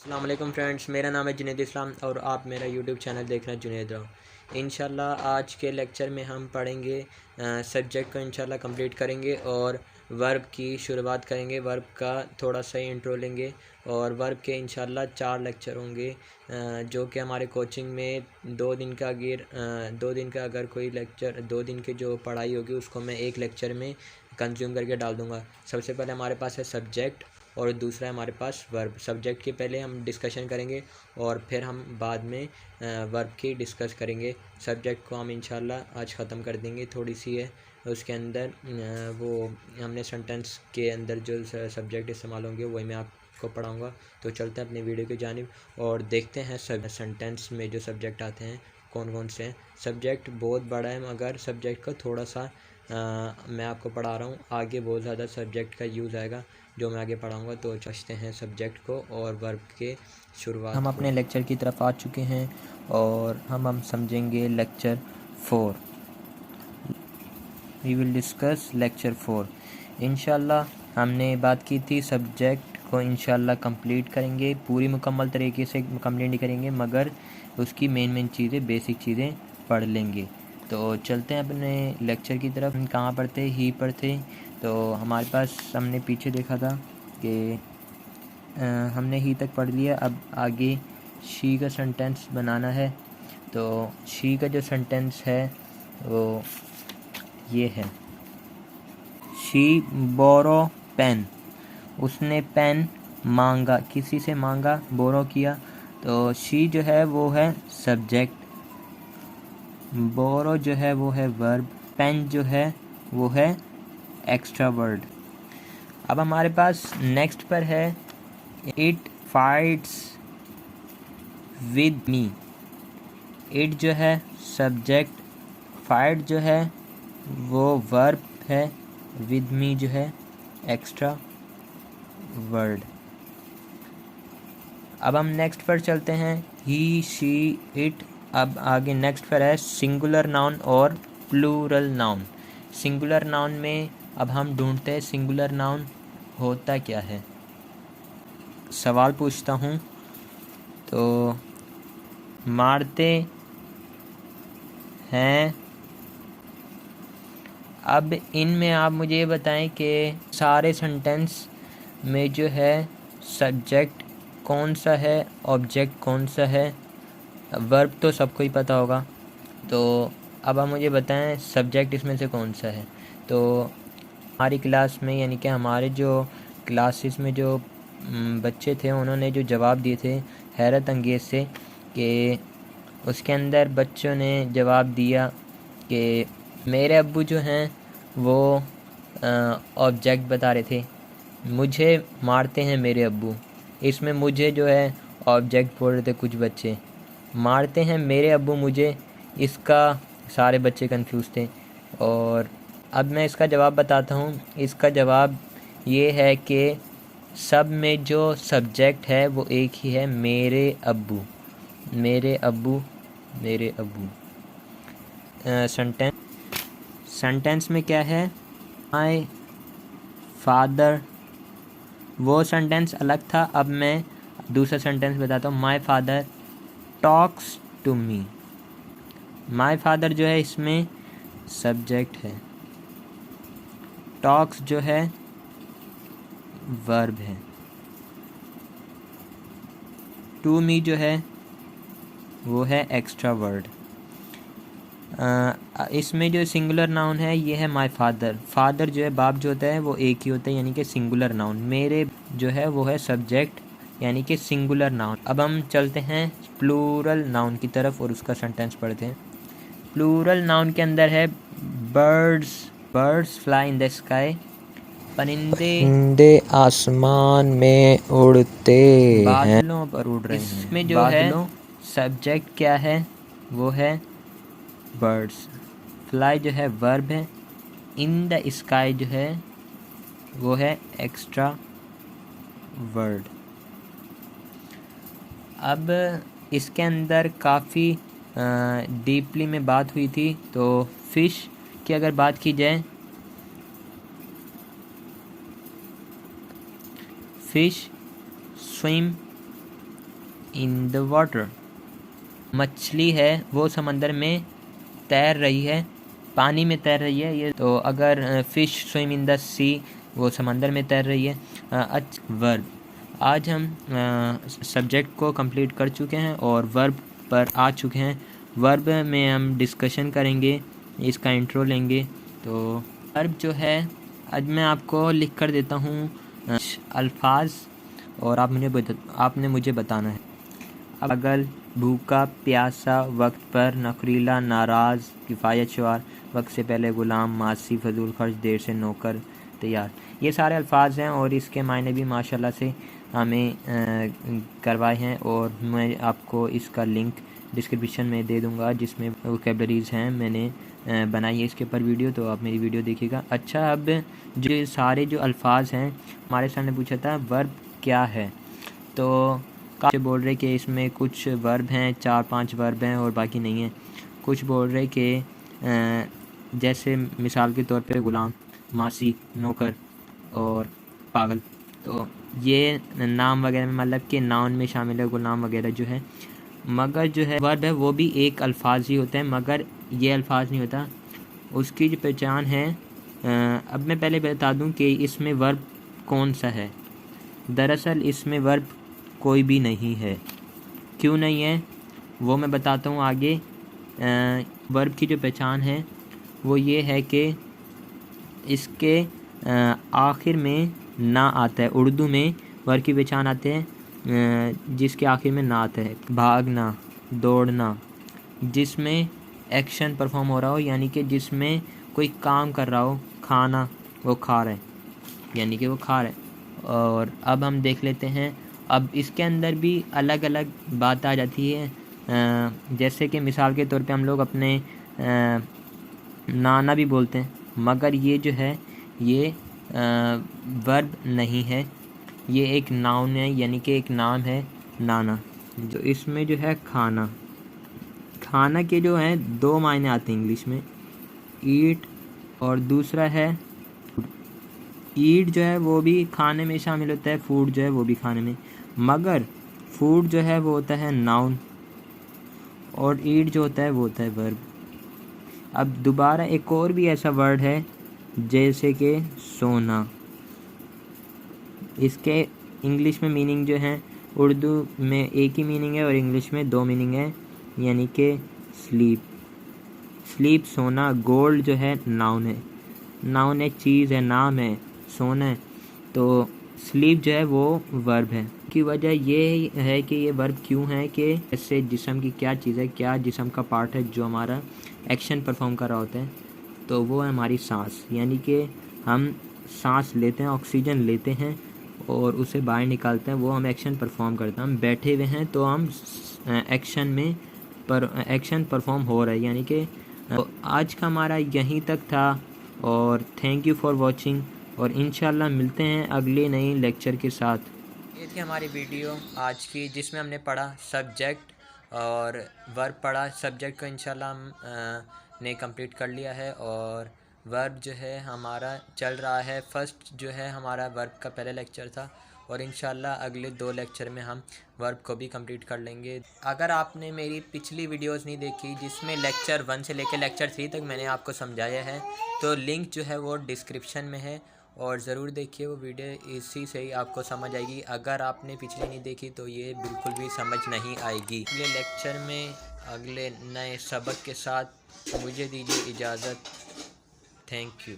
अस्सलाम वालेकुम फ्रेंड्स, मेरा नाम है जुनैद इस्लाम और आप मेरा यूट्यूब चैनल देख रहे हैं जुनैद राव। इंशाल्लाह आज के लेक्चर में हम पढ़ेंगे सब्जेक्ट को इंशाल्लाह कंप्लीट करेंगे और वर्ब की शुरुआत करेंगे। वर्ब का थोड़ा सा इंट्रो लेंगे और वर्ब के इंशाल्लाह 4 लेक्चर होंगे जो कि हमारे कोचिंग में 2 दिन का अगर कोई लेक्चर 2 दिन की जो पढ़ाई होगी उसको मैं एक लेक्चर में कंज्यूम करके डाल दूँगा। सबसे पहले हमारे पास है सब्जेक्ट और दूसरा है हमारे पास वर्ब। सब्जेक्ट के पहले हम डिस्कशन करेंगे और फिर हम बाद में वर्ब की डिस्कस करेंगे। सब्जेक्ट को हम इंशाल्लाह आज ख़त्म कर देंगे, थोड़ी सी है उसके अंदर वो हमने सेंटेंस के अंदर जो सब्जेक्ट इस्तेमाल होंगे वही मैं आपको पढ़ाऊँगा। तो चलते हैं अपने वीडियो की जानिब और देखते हैं सब सेंटेंस में जो सब्जेक्ट आते हैं कौन कौन से हैं। सब्जेक्ट बहुत बड़ा है मगर सब्जेक्ट का थोड़ा सा मैं आपको पढ़ा रहा हूँ, आगे बहुत ज़्यादा सब्जेक्ट का यूज़ आएगा जो मैं आगे पढ़ाऊँगा। तो चलते हैं सब्जेक्ट को और वर्ब के शुरुआत हम अपने लेक्चर की तरफ आ चुके हैं और हम समझेंगे lecture 4। We will discuss lecture 4 इंशाल्लाह। हमने बात की थी सब्जेक्ट को इंशाल्लाह कंप्लीट करेंगे, पूरी मुकम्मल तरीके से कंप्लीट नहीं करेंगे मगर उसकी मेन चीज़ें बेसिक चीज़ें पढ़ लेंगे। तो चलते हैं अपने लेक्चर की तरफ। हम कहाँ पर थे? ही पर थे। तो हमारे पास हमने पीछे देखा था कि हमने ही तक पढ़ लिया। अब आगे शी का सेंटेंस बनाना है। तो शी का जो सेंटेंस है वो ये है, शी बोरो पेन। उसने पेन मांगा, किसी से मांगा, बोरो किया। तो शी जो है वो है सब्जेक्ट, बोरो जो है वो है वर्ब, पेन जो है वो है एक्स्ट्रा वर्ड। अब हमारे पास नेक्स्ट पर है it fights with me. It जो है सब्जेक्ट, फाइट जो है वो वर्ब है, विद मी जो है एक्स्ट्रा वर्ड। अब हम नेक्स्ट पर चलते हैं, ही शी इट। अब आगे नेक्स्ट पर है सिंगुलर नाउन और प्लूरल नाउन। सिंगुलर नाउन में अब हम ढूंढते हैं सिंगुलर नाउन होता क्या है। सवाल पूछता हूँ, तो मारते हैं। अब इनमें आप मुझे ये बताएं कि सारे सेंटेंस में जो है सब्जेक्ट कौन सा है, ऑब्जेक्ट कौन सा है। वर्ब तो सबको ही पता होगा, तो अब आप मुझे बताएं सब्जेक्ट इसमें से कौन सा है। तो हमारी क्लास में यानी कि हमारे जो क्लासेस में जो बच्चे थे उन्होंने जो जवाब दिए थे हैरत अंगेज़ से, कि उसके अंदर बच्चों ने जवाब दिया कि मेरे अब्बू जो हैं वो ऑब्जेक्ट बता रहे थे, मुझे मारते हैं मेरे अब्बू। इसमें मुझे जो है ऑब्जेक्ट बोल रहे थे कुछ बच्चे, मारते हैं मेरे अब्बू मुझे, इसका सारे बच्चे कंफ्यूज थे। और अब मैं इसका जवाब बताता हूँ। इसका जवाब ये है कि सब में जो सब्जेक्ट है वो एक ही है, मेरे अब्बू, मेरे अब्बू, मेरे अब्बू। सेंटेंस में क्या है, माय फादर। वो सेंटेंस अलग था, अब मैं दूसरा सेंटेंस बताता हूँ। My father talks to me. My father जो है इसमें सब्जेक्ट है, टॉक्स जो है वर्ब है, टू मी जो है वो है एक्स्ट्रा वर्ड। इसमें जो सिंगुलर नाउन है ये है माय फादर। फादर जो है बाप जो होता है वो एक ही होता है यानी कि सिंगुलर नाउन। मेरे जो है वो है सब्जेक्ट यानी कि सिंगुलर नाउन। अब हम चलते हैं प्लूरल नाउन की तरफ और उसका सेंटेंस पढ़ते हैं। प्लूरल नाउन के अंदर है birds, birds fly in the sky. परिंदे आसमान में उड़ते हैं। बादलों पर उड़ रहे हैं। इसमें जो है सब्जेक्ट क्या है वो है बर्ड्स, फ्लाई जो है वर्ब है, इन द स्काई जो है वो है एक्स्ट्रा वर्ड। अब इसके अंदर काफ़ी डीपली में बात हुई थी। तो फ़िश की अगर बात की जाए, fish swim in the water. मछली है वो समंदर में तैर रही है, पानी में तैर रही है। ये तो अगर फ़िश स्विम इन द सी, वो समंदर में तैर रही है। वर्ब। आज हम सब्जेक्ट को कंप्लीट कर चुके हैं और वर्ब पर आ चुके हैं। वर्ब में हम डिस्कशन करेंगे, इसका इंट्रो लेंगे। तो वर्ब जो है, आज मैं आपको लिख कर देता हूँ अल्फाज और आपने मुझे बताना है। पागल, भूखा, प्यासा, वक्त पर, नखरीला, नाराज़, किफ़ायत शुआर, वक्त से पहले, गुलाम, मासी, फजूल खर्च, देर से, नौकर, तैयार। ये सारे अल्फाज हैं और इसके मायने भी माशाल्लाह से हमें करवाए हैं और मैं आपको इसका लिंक डिस्क्रिप्शन में दे दूंगा, जिसमें वोकैबलरीज़ हैं। मैंने बनाई है इसके ऊपर वीडियो, तो आप मेरी वीडियो देखिएगा। अच्छा, अब जो सारे जो अल्फाज हैं, हमारे सामने पूछा था वर्ब क्या है, तो काफ़ी बोल रहे कि इसमें कुछ वर्ब हैं, 4-5 वर्ब हैं और बाकी नहीं हैं। कुछ बोल रहे कि जैसे मिसाल के तौर पे गुलाम, मासी, नौकर और पागल। तो ये नाम वगैरह में, मतलब कि नाउन में शामिल है गुलाम वगैरह जो है। मगर जो है वर्ब है वो भी एक अल्फाज ही होता है, मगर ये अल्फाज नहीं होता। उसकी जो पहचान है, अब मैं पहले बता दूं कि इसमें वर्ब कौन सा है। दरअसल इसमें वर्ब कोई भी नहीं है। क्यों नहीं है वो मैं बताता हूँ आगे। वर्ब की जो पहचान है वो ये है कि इसके आखिर में ना आता है। उर्दू में वर्ब की पहचान आते हैं जिसके आखिर में ना आता है। भागना, दौड़ना, जिसमें एक्शन परफॉर्म हो रहा हो, यानी कि जिसमें कोई काम कर रहा हो। खाना, वो खा रहा है, यानी कि वो खा रहा है। और अब हम देख लेते हैं, अब इसके अंदर भी अलग अलग बात आ जाती है। जैसे कि मिसाल के तौर पे हम लोग अपने नाना भी बोलते हैं, मगर ये जो है ये वर्ब नहीं है, ये एक नाउन है, यानी कि एक नाम है नाना। जो इसमें जो है खाना, खाना के जो है 2 मायने आते हैं इंग्लिश में, ईट और दूसरा है ईट। जो है वो भी खाने में शामिल होता है, फूड जो है वो भी खाने में, मगर फूड जो है वो होता है नाउन और ईट जो होता है वो होता है वर्ब। अब दोबारा एक और भी ऐसा वर्ड है जैसे कि सोना। इसके इंग्लिश में मीनिंग जो है, उर्दू में एक ही मीनिंग है और इंग्लिश में 2 मीनिंग है, यानी कि स्लीप। स्लीप, सोना। गोल्ड जो है नाउन है, नाउन है, चीज़ है, नाम है, सोना है। तो स्लीप जो है वो वर्ब है। की वजह ये है कि ये वर्ब क्यों है कि इससे जिस्म की क्या चीज़ है, क्या जिस्म का पार्ट है जो हमारा एक्शन परफॉर्म कर रहा होता है, तो वो है हमारी सांस। यानी कि हम सांस लेते हैं, ऑक्सीजन लेते हैं और उसे बाहर निकालते हैं, वो हम एक्शन परफॉर्म करते हैं। हम बैठे हुए हैं तो हम एक्शन में एक्शन परफॉर्म हो रहा है, यानी कि तो आज का हमारा यहीं तक था और थैंक यू फॉर वॉचिंग, और इंशाल्लाह मिलते हैं अगले नए लेक्चर के साथ। ये थी हमारी वीडियो आज की, जिसमें हमने पढ़ा सब्जेक्ट और वर्ब पढ़ा। सब्जेक्ट को इंशाल्लाह हम ने कंप्लीट कर लिया है और वर्ब जो है हमारा चल रहा है। फर्स्ट जो है हमारा वर्ब का पहला लेक्चर था और इंशाल्लाह अगले 2 लेक्चर में हम वर्ब को भी कंप्लीट कर लेंगे। अगर आपने मेरी पिछली वीडियोस नहीं देखी, जिसमें लेक्चर 1 से लेकर लेक्चर 3 तक मैंने आपको समझाया है, तो लिंक जो है वो डिस्क्रिप्शन में है और ज़रूर देखिए वो वीडियो, इसी से ही आपको समझ आएगी। अगर आपने पिछली नहीं देखी तो ये बिल्कुल भी समझ नहीं आएगी। अगले लेक्चर में अगले नए सबक के साथ मुझे दीजिए इजाज़त। Thank you.